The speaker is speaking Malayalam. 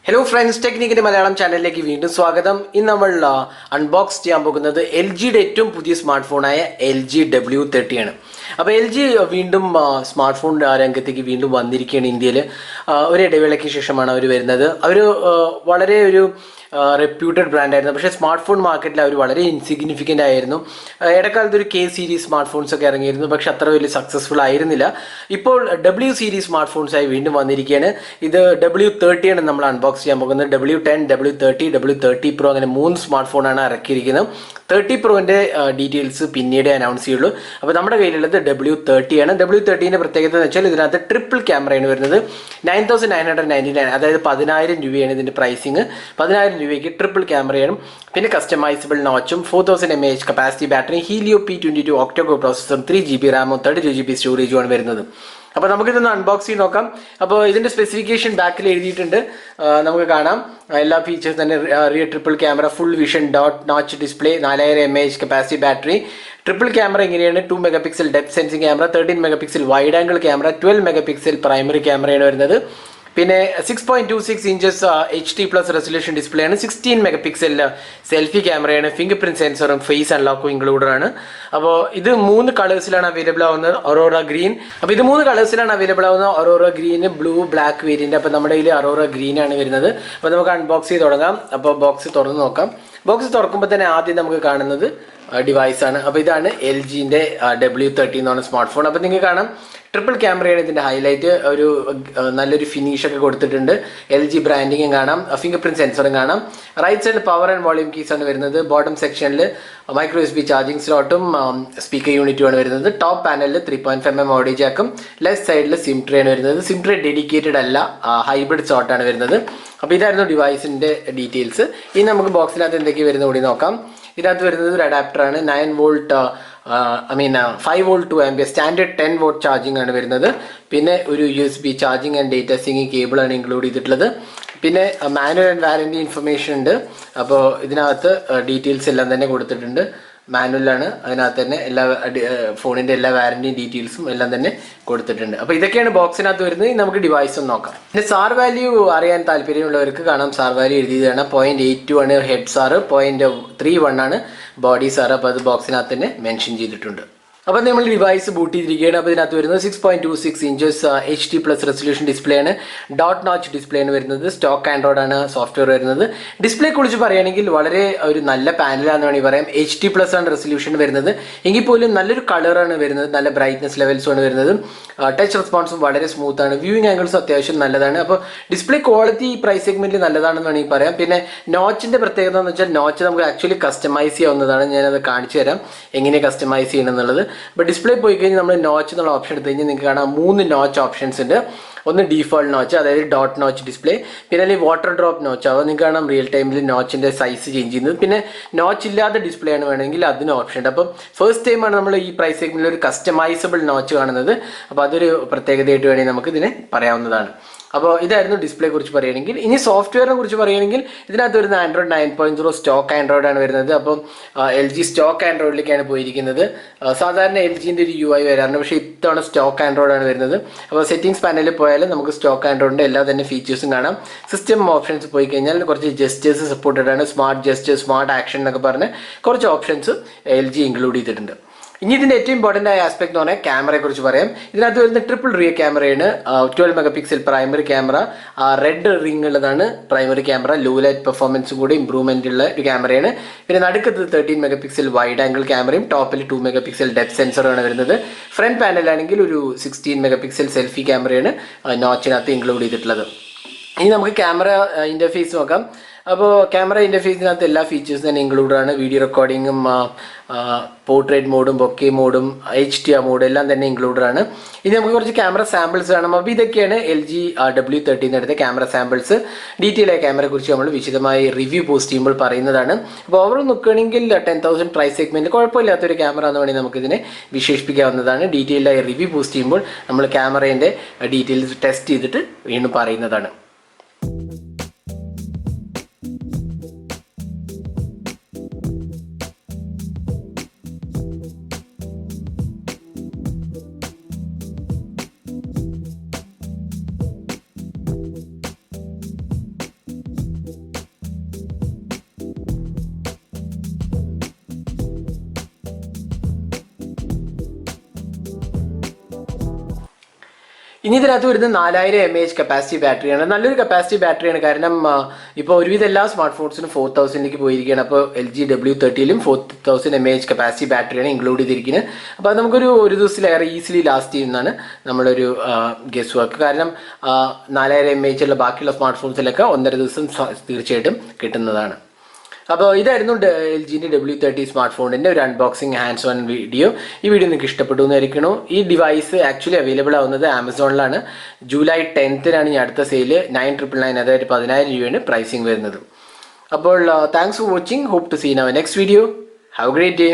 Hello friends, Technique Malayalam channel like വീണ്ടും സ്വാഗതം. ഇന്ന് നമ്മൾ അൺബോക്സ് ചെയ്യാൻ പോകുന്നത് എൽ ജിയുടെ ഏറ്റവും പുതിയ സ്മാർട്ട് ഫോണായ LG W30 ആണ്. അപ്പോൾ LG വീണ്ടും സ്മാർട്ട് ഫോൺ രംഗത്തേക്ക് വീണ്ടും വന്നിരിക്കുകയാണ്. ഇന്ത്യയിൽ ഒരു ഇടവേളയ്ക്ക് ശേഷമാണ് അവർ വരുന്നത്. അവർ വളരെ ഒരു റെപ്യൂട്ടഡ് ബ്രാൻഡായിരുന്നു. പക്ഷേ സ്മാർട്ട് ഫോൺ മാർക്കറ്റിൽ അവർ വളരെ ഇൻസിഗ്നിഫിക്കൻ്റ് ആയിരുന്നു. ഇടക്കാലത്ത് ഒരു സീരീസ് സ്മാർട്ട് ഫോൺസ് ഒക്കെ ഇറങ്ങിയിരുന്നു, പക്ഷെ അത്ര വലിയ സക്സസ്ഫുൾ ആയിരുന്നില്ല. ഇപ്പോൾ W സീരീസ് സ്മാർട്ട് ഫോൺസായി വീണ്ടും വന്നിരിക്കുകയാണ്. ഇത് W30 ആണ് നമ്മൾ അൺബോക്സ് ചെയ്യാൻ പോകുന്നത്. W10, W30, W30 Pro അങ്ങനെ 3 സ്മാർട്ട് ഫോണാണ് ഇറക്കിയിരിക്കുന്നത്. 30 Proൻ്റെ ഡീറ്റെയിൽസ് പിന്നീട് അനൗൺസ് ചെയ്യുള്ളൂ. അപ്പോൾ നമ്മുടെ കയ്യിലുള്ളത് W30 ആണ്. W30ൻ്റെ പ്രത്യേകത എന്ന് വെച്ചാൽ ഇതിനകത്ത് ട്രിപ്പിൾ ക്യാമറയാണ് വരുന്നത്. 9999, അതായത് 10,000 രൂപയാണ് ഇതിൻ്റെ പ്രൈസിങ്. 10,000 രൂപയ്ക്ക് ട്രിപ്പിൾ ക്യാമറയാണ്. പിന്നെ കസ്റ്റമൈസബിൾ നോച്ചും 4000 mAh capacity battery, Helio P22 octa core പ്രോസസ്സറും, 3GB റാമും 32GB സ്റ്റോറേജുമാണ് വരുന്നത്. അപ്പോൾ നമുക്കിതൊന്ന് അൺബോക്സ് ചെയ്ത് നോക്കാം. അപ്പോൾ ഇതിൻ്റെ സ്പെസിഫിക്കേഷൻ ബാക്കിൽ എഴുതിയിട്ടുണ്ട്, നമുക്ക് കാണാം. എല്ലാ ഫീച്ചേഴ്സ് തന്നെ rear triple camera, full vision dot notch display, 4000 mAh capacity battery. Triple camera എങ്ങനെയാണ്? 2 MP depth sensing camera, 13 MP wide angle camera, 12 MP primary ക്യാമറയാണ് വരുന്നത്. പിന്നെ 6.26 ഇഞ്ചസ് HD+ റെസൊല്യൂഷൻ ഡിസ്പ്ലേ ആണ്. 16 MP സെൽഫി ക്യാമറയാണ്. ഫിംഗർ പ്രിന്റ് സെൻസറും ഫേസ് അൺലോക്കും ഇൻക്ലൂഡഡ് ആണ്. അപ്പോൾ ഇത് 3 കളേഴ്സിലാണ് അവൈലബിൾ ആവുന്നത്. ഒറോറ ഗ്രീൻ. അപ്പോൾ ഇത് 3 കളേഴ്സിലാണ് അവൈലബിൾ ആവുന്നത്. ഒറോറ ഗ്രീന്, ബ്ലൂ, ബ്ലാക്ക് വേരിയന്റ്. അപ്പോൾ നമ്മുടെ കയ്യിൽ ഒറോറ ഗ്രീൻ ആണ് വരുന്നത്. അപ്പോൾ നമുക്ക് അൺബോക്സ് ചെയ്ത് തുടങ്ങാം. അപ്പോൾ ബോക്സ് തുറന്ന് നോക്കാം. ബോക്സ് തുറക്കുമ്പോൾ തന്നെ ആദ്യം നമുക്ക് കാണുന്നത് ഡിവൈസാണ്. അപ്പോൾ ഇതാണ് LGൻ്റെ W30 എന്ന് പറഞ്ഞ സ്മാർട്ട് ഫോൺ. അപ്പോൾ നിങ്ങൾക്ക് കാണാം ട്രിപ്പിൾ ക്യാമറയാണ് ഇതിൻ്റെ ഹൈലൈറ്റ്. ഒരു നല്ലൊരു ഫിനിഷൊക്കെ കൊടുത്തിട്ടുണ്ട്. LG ബ്രാൻഡിങ്ങും കാണാം, ഫിംഗർ പ്രിന്റ് സെൻസറും കാണാം. റൈറ്റ് സൈഡിൽ പവർ ആൻഡ് വോളിയം കീസാണ് വരുന്നത്. ബോട്ടം സെക്ഷനിൽ മൈക്രോ USB ചാർജിങ് സ്ലോട്ടും സ്പീക്കർ യൂണിറ്റുമാണ് വരുന്നത്. ടോപ്പ് പാനലിൽ 3.5mm ഓഡിയോ ജാക്കും, ലെഫ്റ്റ് സൈഡിൽ സിം ട്രേ ആണ് വരുന്നത്. സിം ട്രേ ഡെഡിക്കേറ്റഡ് അല്ല, ഹൈബ്രിഡ് സോർട്ടാണ് വരുന്നത്. അപ്പോൾ ഇതായിരുന്നു ഡിവൈസിൻ്റെ ഡീറ്റെയിൽസ്. ഇനി നമുക്ക് ബോക്സിനകത്ത് എന്തൊക്കെയാണ് വരുന്നത് കൂടി നോക്കാം. ഇതിനകത്ത് വരുന്നത് ഒരു അഡാപ്റ്ററാണ്. 9V 5V 2A standard 10V charging ആണ് വരുന്നത്. പിന്നെ ഒരു USB charging and data syncing കേബിളാണ് ഇൻക്ലൂഡ് ചെയ്തിട്ടുള്ളത്. പിന്നെ മാനുവൽ ആൻഡ് വാറൻറ്റി ഇൻഫർമേഷൻ ഉണ്ട്. അപ്പോൾ ഇതിനകത്ത് ഡീറ്റെയിൽസ് എല്ലാം തന്നെ കൊടുത്തിട്ടുണ്ട്. മാനുവലാണ്, അതിനകത്ത് തന്നെ എല്ലാ ഫോണിൻ്റെ എല്ലാ വാറൻറ്റിയും ഡീറ്റെയിൽസും എല്ലാം തന്നെ കൊടുത്തിട്ടുണ്ട്. അപ്പോൾ ഇതൊക്കെയാണ് ബോക്സിനകത്ത് വരുന്നത്. നമുക്ക് ഡിവൈസ് ഒന്ന് നോക്കാം. പിന്നെ സാർ വാല്യൂ അറിയാൻ താല്പര്യമുള്ളവർക്ക് കാണാം. സാർ വാല്യൂ എഴുതിയതാണ്. 0.82 ആണ് ഹെഡ് സാറ്, 0.31 ആണ് ബോഡി സാറ്. അപ്പോൾ അത് ബോക്സിനകത്ത് തന്നെ മെൻഷൻ ചെയ്തിട്ടുണ്ട്. അപ്പോൾ നമ്മൾ ഡിവൈസ് ബൂട്ട് ചെയ്തിരിക്കുകയാണ്. അപ്പോൾ ഇതിനകത്ത് വരുന്നത് 6.26 ഇഞ്ചസ് HD+ റെസൊല്യൂഷൻ ഡിസ്പ്ലേ ആണ്. ഡോട്ട് നോച്ച് ഡിസ്പ്ലേ ആണ് വരുന്നത്. സ്റ്റോക്ക് ആൻഡ്രോയിഡ് ആണ് സോഫ്റ്റ്വെയർ വരുന്നത്. ഡിസ്പ്ലേ കുറിച്ച് പറയുകയാണെങ്കിൽ വളരെ ഒരു നല്ല പാനലാണെന്ന് വേണമെങ്കിൽ പറയാം. HD+ ആണ് റെസൊല്യൂഷൻ വരുന്നത്. എങ്കിൽ പോലും നല്ലൊരു കളറാണ് വരുന്നത്, നല്ല ബ്രൈറ്റ്നസ് ലെവൽസും ആണ് വരുന്നത്. ടച്ച് റെസ്പോൺസും വളരെ സ്മൂത്ത് ആണ്. വ്യൂയിങ് ആംഗിൾസും അത്യാവശ്യം നല്ലതാണ്. അപ്പോൾ ഡിസ്പ്ലേ ക്വാളിറ്റി ഈ പ്രൈസ് സെഗ്മെന്റിൽ നല്ലതാണെന്ന് വേണമെങ്കിൽ പറയാം. പിന്നെ നോച്ചിന്റെ പ്രത്യേകത എന്ന് വെച്ചാൽ നോച്ച് നമുക്ക് ആക്ച്വലി കസ്റ്റമൈസ് ചെയ്യാവുന്നതാണ്. ഞാനത് കാണിച്ചു തരാം എങ്ങനെ കസ്റ്റമൈസ് ചെയ്യണം എന്നുള്ളത്. അപ്പോൾ ഡിസ്പ്ലേ പോയി കഴിഞ്ഞാൽ നമ്മൾ നോച്ച് എന്നുള്ള ഓപ്ഷൻ എടുത്തു കഴിഞ്ഞാൽ നിങ്ങൾക്ക് കാണാം 3 നോച്ച് ഓപ്ഷൻസ് ഉണ്ട്. ഒന്ന് ഡീഫോൾട്ട് നോച്ച്, അതായത് ഡോട്ട് നോച്ച് ഡിസ്പ്ലേ. പിന്നെ അല്ലെങ്കിൽ വാട്ടർ ഡ്രോപ്പ് നോച്ച്, അത് നിങ്ങൾക്ക് കാണാം റിയൽ ടൈമിൽ നോച്ചിൻ്റെ സൈസ് ചേഞ്ച് ചെയ്യുന്നത്. പിന്നെ നോച്ച് ഇല്ലാത്ത ഡിസ്പ്ലേ ആണ് വേണമെങ്കിൽ അതിന് ഓപ്ഷൻ ഉണ്ട്. അപ്പം ഫസ്റ്റ് ടൈമാണ് നമ്മൾ ഈ പ്രൈസ് സെഗ്മെന്റിൽ ഒരു കസ്റ്റമൈസബിൾ നോച്ച് കാണുന്നത്. അപ്പോൾ അതൊരു പ്രത്യേകതയായിട്ട് വേണമെങ്കിൽ നമുക്ക് ഇതിനെ പറയാവുന്നതാണ്. അപ്പോൾ ഇതായിരുന്നു ഡിസ്പ്ലേ കുറിച്ച് പറയുകയാണെങ്കിൽ. ഇനി സോഫ്റ്റ്വെയറിനെ കുറിച്ച് പറയുകയാണെങ്കിൽ ഇതിനകത്ത് വരുന്ന ആൻഡ്രോയിഡ് 9.0 സ്റ്റോക്ക് ആൻഡ്രോയിഡ് ആണ് വരുന്നത്. അപ്പം LG സ്റ്റോക്ക് ആൻഡ്രോയിഡിലേക്കാണ് പോയിരിക്കുന്നത്. സാധാരണ LGൻ്റെ ഒരു UI വരാറുണ്ട്, പക്ഷേ ഇത്തവണ സ്റ്റോക്ക് ആൻഡ്രോയിഡ് ആണ് വരുന്നത്. അപ്പോൾ സെറ്റിംഗ്സ് പാനലിൽ പോയാലും നമുക്ക് സ്റ്റോക്ക് ആൻഡ്രോയിഡിൻ്റെ എല്ലാ തന്നെ ഫീച്ചേഴ്സും കാണാം. സിസ്റ്റം ഓപ്ഷൻസ് പോയി കഴിഞ്ഞാൽ കുറച്ച് ജസ്റ്റേഴ്സ് സപ്പോർട്ടഡ് ആണ്. സ്മാർട്ട് ജസ്റ്റേഴ്സ്, സ്മാർട്ട് ആക്ഷൻ എന്നൊക്കെ പറഞ്ഞ് കുറച്ച് ഓപ്ഷൻസ് LG ഇൻക്ലൂഡ് ചെയ്തിട്ടുണ്ട്. ഇനി ഇതിൻ്റെ ഏറ്റവും ഇമ്പോർട്ടൻ്റ് ആയ ആസ്പെക്ട് എന്ന് പറഞ്ഞാൽ ക്യാമറയെ കുറിച്ച് പറയാം. ഇതിനകത്ത് വരുന്ന ട്രിപ്പിൾ റിയർ ക്യാമറയാണ്. 12 MP primary camera, red ring ഉള്ളതാണ് പ്രൈമറി ക്യാമറ. ലോ ലൈറ്റ് പെർഫോമൻസും കൂടി ഇമ്പ്രൂവ്മെൻ്റ് ഉള്ള ഒരു ക്യാമറയാണ്. പിന്നെ നടുക്കത്ത് 13 MP വൈഡ് ആംഗിൾ ക്യാമറയും ടോപ്പിൽ 2 MP ഡെപ്ത് സെൻസറാണ് വരുന്നത്. ഫ്രണ്ട് പാനലാണെങ്കിൽ ഒരു 16 MP സെൽഫി ക്യാമറയാണ് നോച്ചിനകത്ത് ഇൻക്ലൂഡ് ചെയ്തിട്ടുള്ളത്. ഇനി നമുക്ക് ക്യാമറ ഇൻ്റർഫേസ് നോക്കാം. അപ്പോൾ ക്യാമറ ഇൻ്റർഫേസിനകത്ത് എല്ലാ ഫീച്ചേഴ്സും തന്നെ ഇൻക്ലൂഡ് ആണ്. വീഡിയോ റെക്കോർഡിങ്ങും പോർട്രേറ്റ് മോഡും ബൊക്കെ മോഡും HDR മോഡും എല്ലാം തന്നെ ഇൻക്ലൂഡഡ് ആണ്. ഇനി നമുക്ക് കുറച്ച് ക്യാമറ സാമ്പിൾസ് കാണാം. അപ്പോൾ ഇതൊക്കെയാണ് LG W30 എടുത്ത ക്യാമറ സാമ്പിൾസ്. ഡീറ്റെയിൽ ആയ ക്യാമറയെ കുറിച്ച് നമ്മൾ വിശദമായി റിവ്യൂ പോസ്റ്റ് ചെയ്യുമ്പോൾ പറയുന്നതാണ്. അപ്പോൾ ഓവറോൾ നോക്കുകയാണെങ്കിൽ 10,000 പ്രൈസ് സെഗ്മെൻറ്റ് കുഴപ്പമില്ലാത്തൊരു ക്യാമറ എന്ന് വേണമെങ്കിൽ നമുക്കിതിനെ വിശേഷിപ്പിക്കാവുന്നതാണ്. ഡീറ്റെയിൽ ആയി റിവ്യൂ പോസ്റ്റ് ചെയ്യുമ്പോൾ നമ്മൾ ക്യാമറേൻ്റെ ഡീറ്റെയിൽസ് ടെസ്റ്റ് ചെയ്തിട്ട് വീണ്ടും പറയുന്നതാണ്. ഇനി ഇതിനകത്ത് വരുന്നത് 4000 mAh കപ്പാസിറ്റി ബാറ്ററിയാണ്. നല്ലൊരു കപ്പാസിറ്റി ബാറ്ററിയാണ്. കാരണം ഇപ്പോൾ ഒരുവിധം എല്ലാ സ്മാർട്ട് ഫോൺസിനും 4000ലേക്ക് പോയിരിക്കുകയാണ്. അപ്പോൾ LG W30യിലും 4000 mAh കപ്പാസിറ്റി ബാറ്ററിയാണ് ഇൻക്ലൂഡ് ചെയ്തിരിക്കുന്നത്. അപ്പോൾ അത് ഒരു ദിവസത്തിലേറെ ഈസിലി ലാസ്റ്റ് ചെയ്യുന്നതാണ് നമ്മളൊരു ഗസ് വർക്ക്. കാരണം 4000 mAh ഉള്ള ബാക്കിയുള്ള സ്മാർട്ട് ഫോൺസിലൊക്കെ 1.5 ദിവസം തീർച്ചയായിട്ടും കിട്ടുന്നതാണ്. അപ്പോൾ ഇതായിരുന്നു LGൻ്റെ W30 സ്മാർട്ട് ഫോണിൻ്റെ ഒരു അൺബോക്സിങ് ഹാൻഡ്സ് ഓൺ വീഡിയോ. ഈ വീഡിയോ നിങ്ങൾക്ക് ഇഷ്ടപ്പെട്ടു എന്നായിരിക്കണോ. ഈ ഡിവൈസ് ആക്ച്വലി അവൈലബിൾ ആവുന്നത് ആമസോണിലാണ്. ജൂലൈ 10th ഈ അടുത്ത സെയിൽ 9999, അതായത് 10,000 രൂപയാണ് പ്രൈസിങ് വരുന്നത്. അപ്പോൾ thanks for watching. Hope to see in our next video. Have a great day.